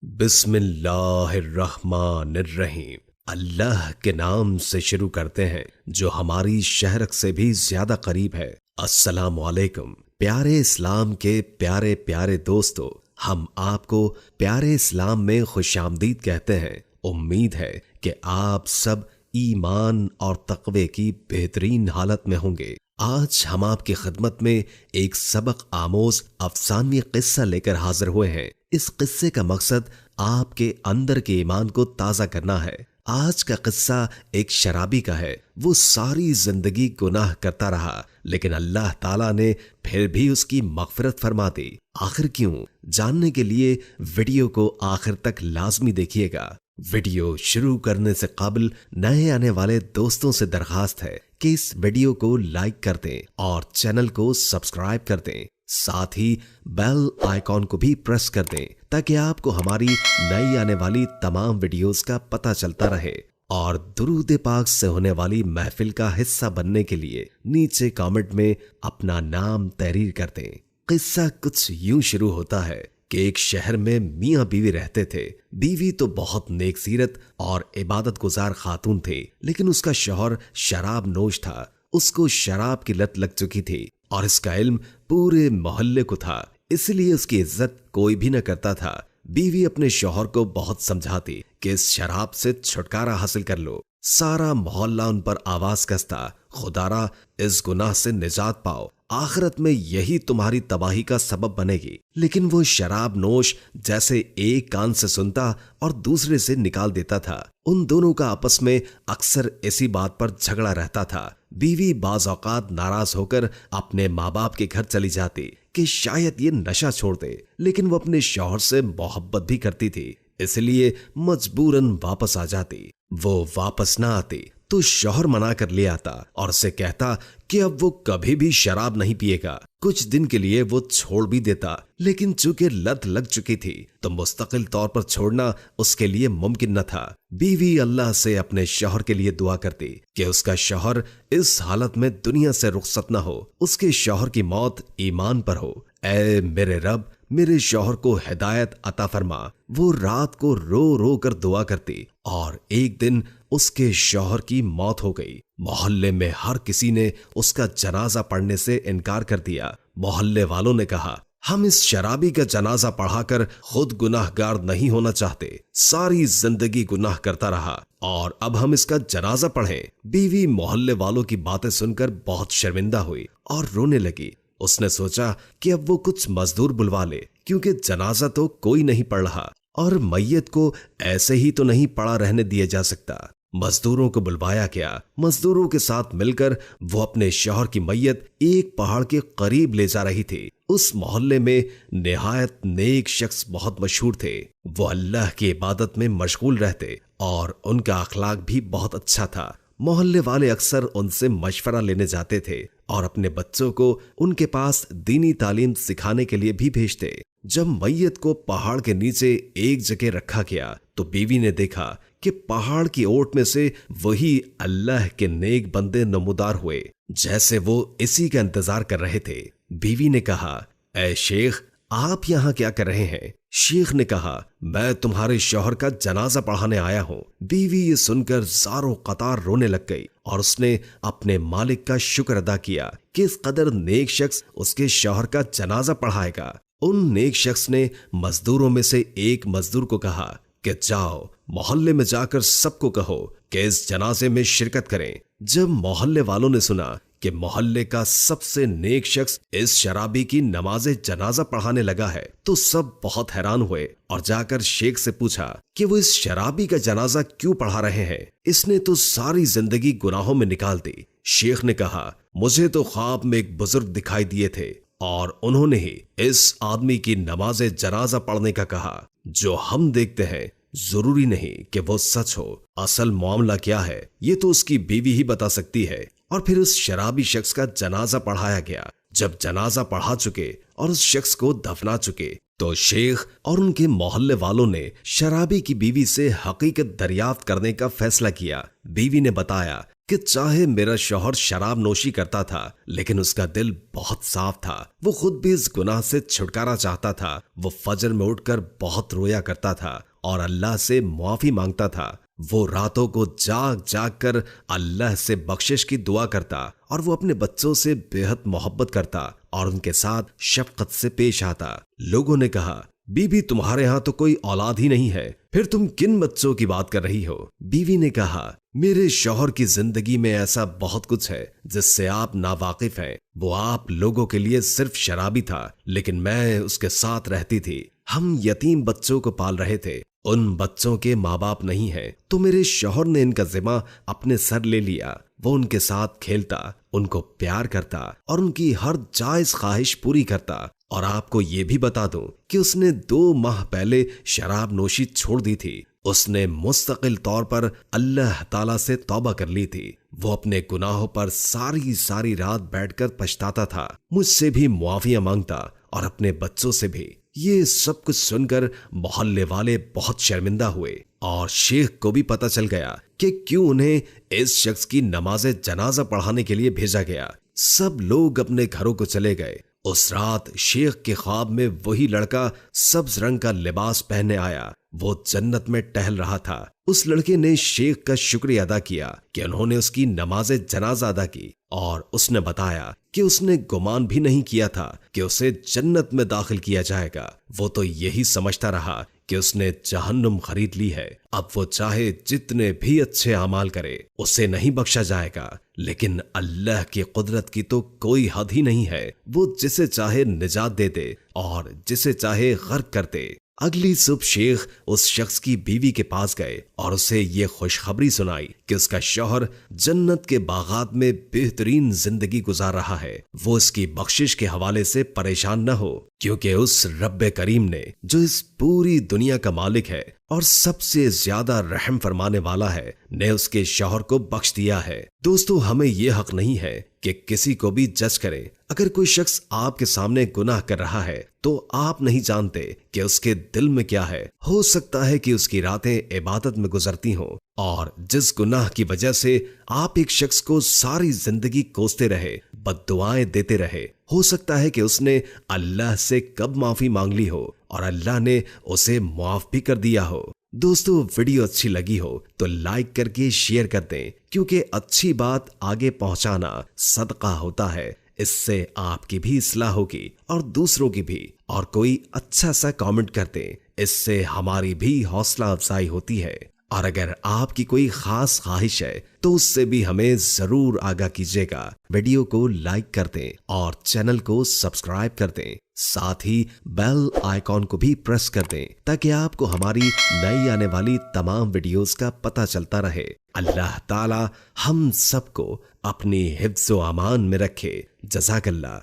बिस्मिल्लाहिर्रहमानिर्रहीम। अल्लाह के नाम से शुरू करते हैं जो हमारी शहरक से भी ज्यादा करीब है। अस्सलामु अलैकुम। प्यारे इस्लाम के प्यारे प्यारे दोस्तों, हम आपको प्यारे इस्लाम में खुशामदीद कहते हैं। उम्मीद है कि आप सब ईमान और तक़वे की बेहतरीन हालत में होंगे। आज हम आपकी खिदमत में एक सबक आमोज अफसानवी किस्सा लेकर हाजिर हुए हैं। इस किस्से का मकसद आपके अंदर के ईमान को ताज़ा करना है। आज का किस्सा एक शराबी का है। वो सारी जिंदगी गुनाह करता रहा, लेकिन अल्लाह ताला ने फिर भी उसकी मग़फ़िरत फरमा दी। आखिर क्यों? जानने के लिए वीडियो को आखिर तक लाजमी देखिएगा। वीडियो शुरू करने से कबल नए आने वाले दोस्तों से दरखास्त है कि इस वीडियो को लाइक कर दें और चैनल को सब्सक्राइब कर दें। साथ ही बेल आइकॉन को भी प्रेस कर दें ताकि आपको हमारी नई आने वाली तमाम वीडियोस का पता चलता रहे। और दुरूद पाक से होने वाली महफिल का हिस्सा बनने के लिए नीचे कमेंट में अपना नाम तहरीर कर दें। किस्सा कुछ यूं शुरू होता है कि एक शहर में मियाँ बीवी रहते थे। बीवी तो बहुत नेकसीरत और इबादत गुजार खातून थी, लेकिन उसका शौहर शराब नोश था। उसको शराब की लत लग चुकी थी और इसका इल्म पूरे मोहल्ले को था, इसलिए उसकी इज्जत कोई भी न करता था। बीवी अपने शौहर को बहुत समझाती कि इस शराब से छुटकारा हासिल कर लो। सारा मोहल्ला उन पर आवाज कसता, खुदारा इस गुनाह से निजात पाओ, आखिरत में यही तुम्हारी तबाही का सबब बनेगी। लेकिन वो शराब नोश जैसे एक कान से सुनता और दूसरे से निकाल देता था। उन दोनों का आपस में अक्सर इसी बात पर झगड़ा रहता था। बीवी बाज़ औक़ात नाराज होकर अपने माँ बाप के घर चली जाती कि शायद ये नशा छोड़ दे, लेकिन वो अपने शौहर से मोहब्बत भी करती थी, इसलिए मजबूरन वापस आ जाती। वो वापस ना आती तो शौहर मना कर ले आता और उसे कहता कि अब वो कभी भी शराब नहीं पिएगा। कुछ दिन के लिए वो छोड़ भी देता, लेकिन चूंकि लत लग चुकी थी तो मुस्तकिल तौर पर छोड़ना उसके लिए मुमकिन न था। बीवी अल्लाह से अपने शौहर के लिए दुआ करती कि उसका शौहर इस हालत में दुनिया से रुखसत न हो, उसके शौहर की मौत ईमान पर हो। ऐ मेरे रब, मेरे शौहर को हिदायत अता फरमा। वो रात को रो रो कर दुआ करती और एक दिन उसके शौहर की मौत हो गई। मोहल्ले में हर किसी ने उसका जनाजा पढ़ने से इनकार कर दिया। मोहल्ले वालों ने कहा, हम इस शराबी का जनाजा पढ़ाकर खुद गुनाहगार नहीं होना चाहते। सारी जिंदगी गुनाह करता रहा और अब हम इसका जनाजा पढ़ें। बीवी मोहल्ले वालों की बातें सुनकर बहुत शर्मिंदा हुई और रोने लगी। उसने सोचा कि अब वो कुछ मजदूर बुलवा ले, क्योंकि जनाजा तो कोई नहीं पढ़ रहा और मैयत को ऐसे ही तो नहीं पड़ा रहने दिया जा सकता। मजदूरों को बुलवाया गया। मजदूरों के साथ मिलकर वो अपने शौहर की मैयत एक पहाड़ के करीब ले जा रही थी। उस मोहल्ले में निहायत नेक शख्स बहुत मशहूर थे। वो अल्लाह की इबादत में मशगूल रहते और उनका अखलाक भी बहुत अच्छा था। मोहल्ले वाले अक्सर उनसे मशवरा लेने जाते थे और अपने बच्चों को उनके पास दीनी तालीम सिखाने के लिए भी भेजते। जब मैयत को पहाड़ के नीचे एक जगह रखा गया तो बीवी ने देखा कि पहाड़ की ओट में से वही अल्लाह के नेक बंदे नमूदार हुए, जैसे वो इसी का इंतजार कर रहे थे। बीवी ने कहा, ऐ शेख, आप यहाँ क्या कर रहे हैं? शेख ने कहा, मैं तुम्हारे शौहर का जनाजा पढ़ाने आया हूँ। बीवी ये सुनकर ज़ारो कतार रोने लग गई और उसने अपने मालिक का शुक्र अदा किया कि इस कदर नेक शख्स उसके शौहर का जनाजा पढ़ाएगा। उन नेक शख्स ने मजदूरों में से एक मजदूर को कहा कि जाओ मोहल्ले में जाकर सबको कहो कि इस जनाजे में शिरकत करें। जब मोहल्ले वालों ने सुना कि मोहल्ले का सबसे नेक शख्स इस शराबी की नमाज़े जनाजा पढ़ाने लगा है तो सब बहुत हैरान हुए और जाकर शेख से पूछा कि वो इस शराबी का जनाजा क्यों पढ़ा रहे हैं? इसने तो सारी जिंदगी गुनाहों में निकाल दी। शेख ने कहा, मुझे तो ख्वाब में एक बुजुर्ग दिखाई दिए थे और उन्होंने ही इस आदमी की नमाज़े जनाजा पढ़ने का कहा। जो हम देखते हैं जरूरी नहीं कि वो सच हो। असल मामला क्या है ये तो उसकी बीवी ही बता सकती है। और फिर उस शराबी शख्स का जनाजा पढ़ाया गया। जब जनाजा पढ़ा चुके और उस शख्स को दफना चुके तो शेख और उनके मोहल्ले वालों ने शराबी की बीवी से हकीकत दरियाफ्त करने का फैसला किया। बीवी ने बताया कि चाहे मेरा शौहर शराब नोशी करता था, लेकिन उसका दिल बहुत साफ था। वो खुद भी इस गुनाह से छुटकारा चाहता था। वो फजर में उठकर बहुत रोया करता था और अल्लाह से मुआफी मांगता था। वो रातों को जाग जाग कर अल्लाह से बख्शिश की दुआ करता और वो अपने बच्चों से बेहद मोहब्बत करता और उनके साथ शफकत से पेश आता। लोगों ने कहा, बीवी तुम्हारे यहाँ तो कोई औलाद ही नहीं है, फिर तुम किन बच्चों की बात कर रही हो? बीवी ने कहा, मेरे शौहर की जिंदगी में ऐसा बहुत कुछ है जिससे आप नावाकिफ हैं। वो आप लोगों के लिए सिर्फ शराबी था, लेकिन मैं उसके साथ रहती थी। हम यतीम बच्चों को पाल रहे थे। उन बच्चों के माँ बाप नहीं है, तो मेरे शौहर ने इनका जिम्मा अपने सर ले लिया। वो उनके साथ खेलता, उनको प्यार करता और उनकी हर जायज ख्वाहिश पूरी करता। और आपको ये भी बता दूं कि उसने 2 माह पहले शराब नोशी छोड़ दी थी। उसने मुस्तकिल तौर पर अल्लाह ताला से तौबा कर ली थी। वो अपने गुनाहों पर सारी सारी रात बैठकर पछताता था, मुझसे भी मुआफिया मांगता और अपने बच्चों से भी। ये सब कुछ सुनकर मोहल्ले वाले बहुत शर्मिंदा हुए और शेख को भी पता चल गया कि क्यों उन्हें इस शख्स की नमाज़े जनाजा पढ़ाने के लिए भेजा गया। सब लोग अपने घरों को चले गए। उस रात शेख के ख्वाब में वही लड़का सब्ज रंग का लिबास पहनने आया। वो जन्नत में टहल रहा था। उस लड़के ने शेख का शुक्रिया अदा किया कि उन्होंने उसकी नमाज़े जनाजा अदा की और उसने बताया कि उसने गुमान भी नहीं किया था कि उसे जन्नत में दाखिल किया जाएगा। वो तो यही समझता रहा कि उसने जहन्नुम खरीद ली है। अब वो चाहे जितने भी अच्छे अमाल करे, उसे नहीं बख्शा जाएगा। लेकिन अल्लाह की कुदरत की तो कोई हद ही नहीं है। वो जिसे चाहे निजात दे दे और जिसे चाहे गर्क कर दे। अगली सुबह शेख उस शख्स की बीवी के पास गए और उसे ये खुशखबरी सुनाई कि उसका शौहर जन्नत के बागात में बेहतरीन जिंदगी गुजार रहा है। वो इसकी बख्शिश के हवाले से परेशान न हो, क्योंकि उस रब्बे करीम ने, जो इस पूरी दुनिया का मालिक है और सबसे ज्यादा रहम फरमाने वाला है, ने उसके शौहर को बख्श दिया है। दोस्तों, हमें यह हक नहीं है कि किसी को भी जज करें। अगर कोई शख्स आपके सामने गुनाह कर रहा है तो आप नहीं जानते कि उसके दिल में क्या है। हो सकता है कि उसकी रातें इबादत में गुजरती हों और जिस गुनाह की वजह से आप एक शख्स को सारी जिंदगी कोसते रहे, बद्दुआएं देते रहे, हो सकता है कि उसने अल्लाह से कब माफी मांग ली हो और अल्लाह ने उसे माफ भी कर दिया हो। दोस्तों, वीडियो अच्छी लगी हो तो लाइक करके शेयर कर दें, क्योंकि अच्छी बात आगे पहुंचाना सदका होता है। इससे आपकी भी इस्लाह होगी और दूसरों की भी। और कोई अच्छा सा कमेंट कर दें, इससे हमारी भी हौसला अफजाई होती है। और अगर आपकी कोई खास ख्वाहिश है तो उससे भी हमें जरूर आगाह कीजिएगा। वीडियो को लाइक कर दें और चैनल को सब्सक्राइब कर दें। साथ ही बेल आइकॉन को भी प्रेस कर दें ताकि आपको हमारी नई आने वाली तमाम वीडियोस का पता चलता रहे। अल्लाह ताला हम सबको अपनी हिफ्ज़ व अमान में रखे। जज़ाकल्लाह।